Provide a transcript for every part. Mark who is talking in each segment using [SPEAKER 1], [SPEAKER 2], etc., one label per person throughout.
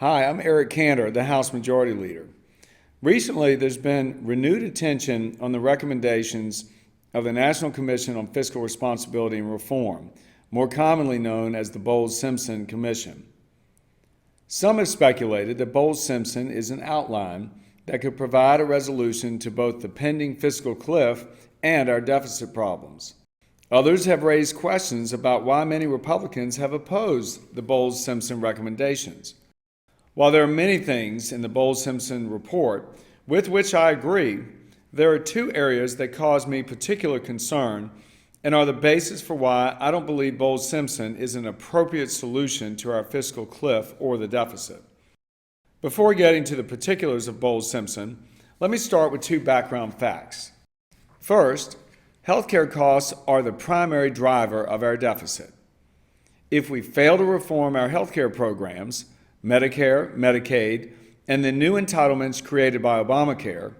[SPEAKER 1] Hi, I'm Eric Cantor, the House Majority Leader. Recently, there's been renewed attention on the recommendations of the National Commission on Fiscal Responsibility and Reform, more commonly known as the Bowles-Simpson Commission. Some have speculated that Bowles-Simpson is an outline that could provide a resolution to both the pending fiscal cliff and our deficit problems. Others have raised questions about why many Republicans have opposed the Bowles-Simpson recommendations. While there are many things in the Bowles-Simpson report with which I agree, there are two areas that cause me particular concern and are the basis for why I don't believe Bowles-Simpson is an appropriate solution to our fiscal cliff or the deficit. Before getting to the particulars of Bowles-Simpson, let me start with two background facts. First, healthcare costs are the primary driver of our deficit. If we fail to reform our healthcare programs, Medicare, Medicaid, and the new entitlements created by Obamacare,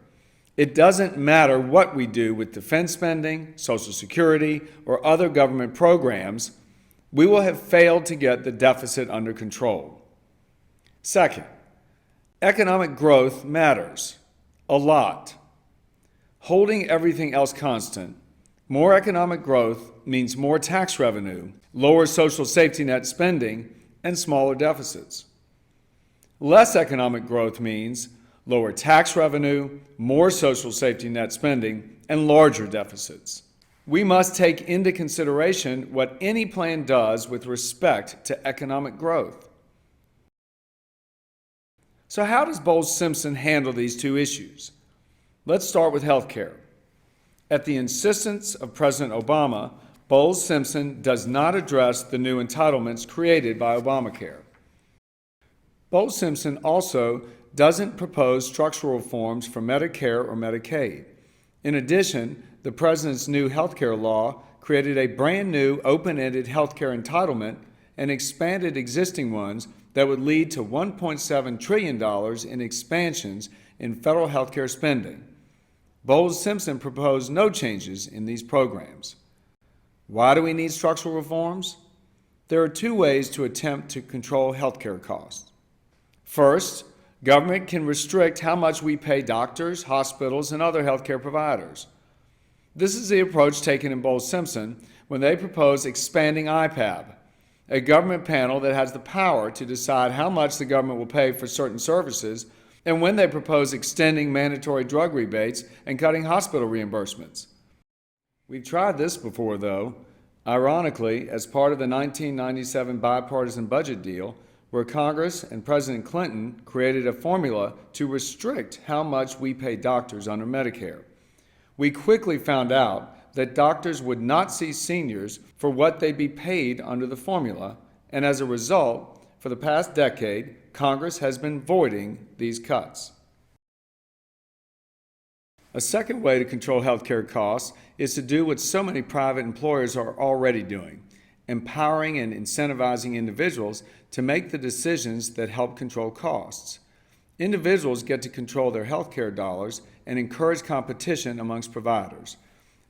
[SPEAKER 1] it doesn't matter what we do with defense spending, Social Security, or other government programs, we will have failed to get the deficit under control. Second, economic growth matters a lot. Holding everything else constant, more economic growth means more tax revenue, lower social safety net spending, and smaller deficits. Less economic growth means lower tax revenue, more social safety net spending, and larger deficits. We must take into consideration what any plan does with respect to economic growth. So how does Bowles-Simpson handle these two issues? Let's start with health care. At the insistence of President Obama, Bowles-Simpson does not address the new entitlements created by Obamacare. Bowles-Simpson also doesn't propose structural reforms for Medicare or Medicaid. In addition, the President's new health care law created a brand new open-ended health care entitlement and expanded existing ones that would lead to $1.7 trillion in expansions in federal health care spending. Bowles-Simpson proposed no changes in these programs. Why do we need structural reforms? There are two ways to attempt to control health care costs. First, government can restrict how much we pay doctors, hospitals, and other healthcare providers. This is the approach taken in Bowles-Simpson when they propose expanding IPAB, a government panel that has the power to decide how much the government will pay for certain services, and when they propose extending mandatory drug rebates and cutting hospital reimbursements. We've tried this before, though, ironically, as part of the 1997 bipartisan budget deal, where Congress and President Clinton created a formula to restrict how much we pay doctors under Medicare. We quickly found out that doctors would not see seniors for what they'd be paid under the formula, and as a result, for the past decade, Congress has been voiding these cuts. A second way to control healthcare costs is to do what so many private employers are already doing, empowering and incentivizing individuals to make the decisions that help control costs. Individuals get to control their healthcare dollars and encourage competition amongst providers.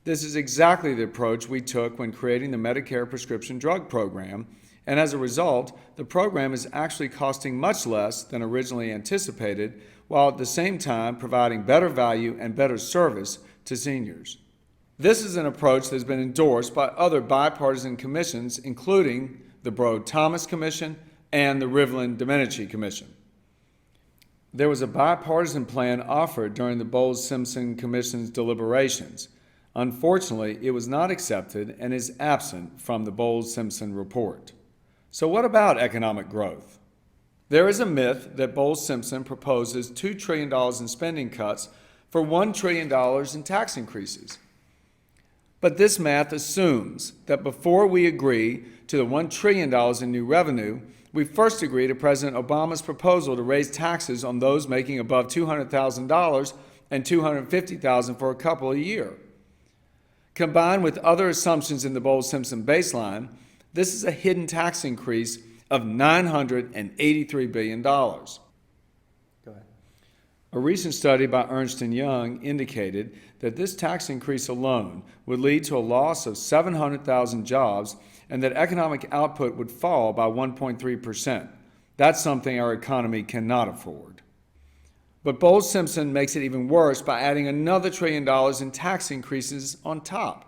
[SPEAKER 1] This is exactly the approach we took when creating the Medicare prescription drug program, and as a result, the program is actually costing much less than originally anticipated, while at the same time providing better value and better service to seniors. This is an approach that has been endorsed by other bipartisan commissions, including the Broad-Thomas Commission and the Rivlin-Domenici Commission. There was a bipartisan plan offered during the Bowles-Simpson Commission's deliberations. Unfortunately, it was not accepted and is absent from the Bowles-Simpson report. So what about economic growth? There is a myth that Bowles-Simpson proposes $2 trillion in spending cuts for $1 trillion in tax increases. But this math assumes that before we agree to the $1 trillion in new revenue, we first agree to President Obama's proposal to raise taxes on those making above $200,000 and $250,000 for a couple a year. Combined with other assumptions in the Bowles-Simpson baseline, this is a hidden tax increase of $983 billion. Go ahead. A recent study by Ernst & Young indicated that this tax increase alone would lead to a loss of 700,000 jobs and that economic output would fall by 1.3%. That's something our economy cannot afford. But Bowles-Simpson makes it even worse by adding another $1 trillion in tax increases on top.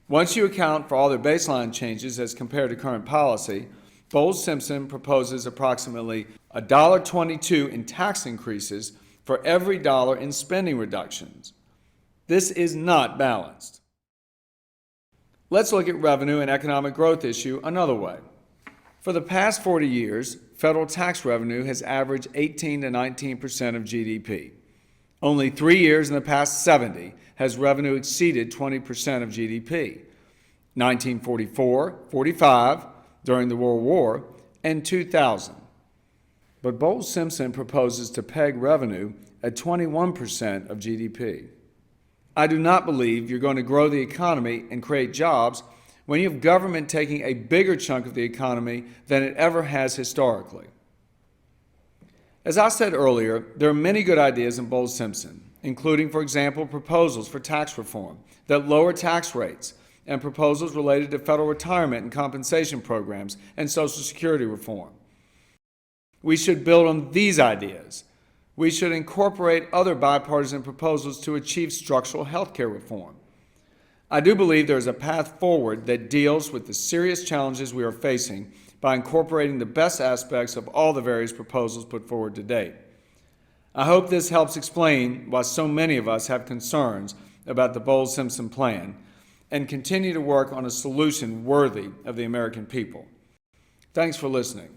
[SPEAKER 1] Once you account for all their baseline changes as compared to current policy, Bowles-Simpson proposes approximately $1.22 in tax increases for every dollar in spending reductions. This is not balanced. Let's look at revenue and economic growth issue another way. For the past 40 years, federal tax revenue has averaged 18 to 19% of GDP. Only 3 years in the past 70 has revenue exceeded 20% of GDP. 1944, 45, during the World War, and 2000. But Bowles-Simpson proposes to peg revenue at 21% of GDP. I do not believe you're going to grow the economy and create jobs when you have government taking a bigger chunk of the economy than it ever has historically. As I said earlier, there are many good ideas in Bowles-Simpson, including, for example, proposals for tax reform that lower tax rates and proposals related to federal retirement and compensation programs and Social Security reform. We should build on these ideas. We should incorporate other bipartisan proposals to achieve structural health care reform. I do believe there is a path forward that deals with the serious challenges we are facing by incorporating the best aspects of all the various proposals put forward to date. I hope this helps explain why so many of us have concerns about the Bowles-Simpson plan and continue to work on a solution worthy of the American people. Thanks for listening.